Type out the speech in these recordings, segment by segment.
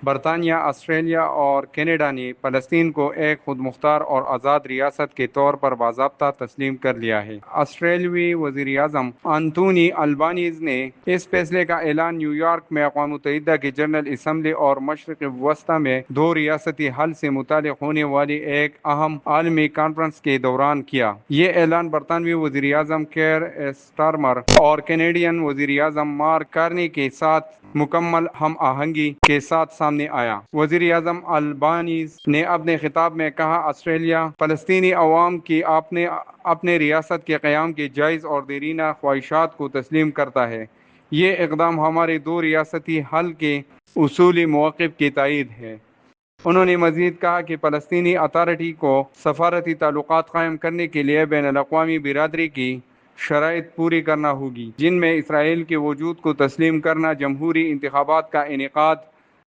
برطانیہ، آسٹریلیا اور کینیڈا نے فلسطین کو ایک خود مختار اور آزاد ریاست کے طور پر باضابطہ تسلیم کر لیا ہے۔ آسٹریلوی وزیر اعظم انتونی البانیز نے اس فیصلے کا اعلان نیو یارک میں اقوام متحدہ کی جنرل اسمبلی اور مشرق وسطی میں دو ریاستی حل سے متعلق ہونے والی ایک اہم عالمی کانفرنس کے دوران کیا۔ یہ اعلان برطانوی وزیر اعظم کیئر اسٹارمر اور کینیڈین وزیر اعظم مارک کارنی کے ساتھ مکمل ہم آہنگی کے ساتھ سامنے آیا۔ وزیر اعظم البانیز نے اپنے خطاب میں کہا، آسٹریلیا فلسطینی عوام کی اپنے ریاست کے قیام کی جائز اور دیرینہ خواہشات کو تسلیم کرتا ہے۔ یہ اقدام ہمارے دو ریاستی حل کے اصولی موقف کی تائید ہے۔ انہوں نے مزید کہا کہ فلسطینی اتھارٹی کو سفارتی تعلقات قائم کرنے کے لیے بین الاقوامی برادری کی شرائط پوری کرنا ہوگی، جن میں اسرائیل کے وجود کو تسلیم کرنا، جمہوری انتخابات کا انعقاد،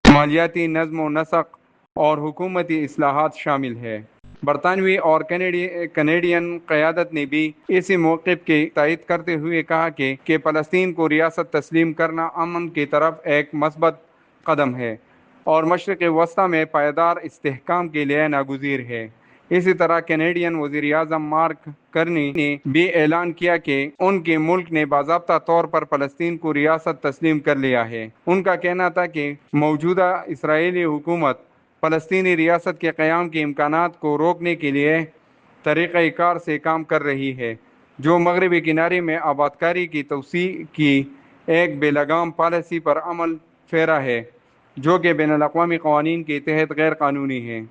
مالیاتی نظم و نسق اور حکومتی اصلاحات شامل ہے۔ برطانوی اور کینیڈین قیادت نے بھی اسی موقف کی تائید کرتے ہوئے کہا کہ فلسطین کو ریاست تسلیم کرنا امن کی طرف ایک مثبت قدم ہے اور مشرق وسطی میں پائیدار استحکام کے لیے ناگزیر ہے۔ اسی طرح کینیڈین وزیر اعظم مارک کرنی نے بھی اعلان کیا کہ ان کے ملک نے باضابطہ طور پر فلسطین کو ریاست تسلیم کر لیا ہے۔ ان کا کہنا تھا کہ موجودہ اسرائیلی حکومت فلسطینی ریاست کے قیام کے امکانات کو روکنے کے لیے طریقہ کار سے کام کر رہی ہے، جو مغربی کنارے میں آبادکاری کی توسیع کی ایک بے لگام پالیسی پر عمل پیرا ہے، جو کہ بین الاقوامی قوانین کے تحت غیر قانونی ہے۔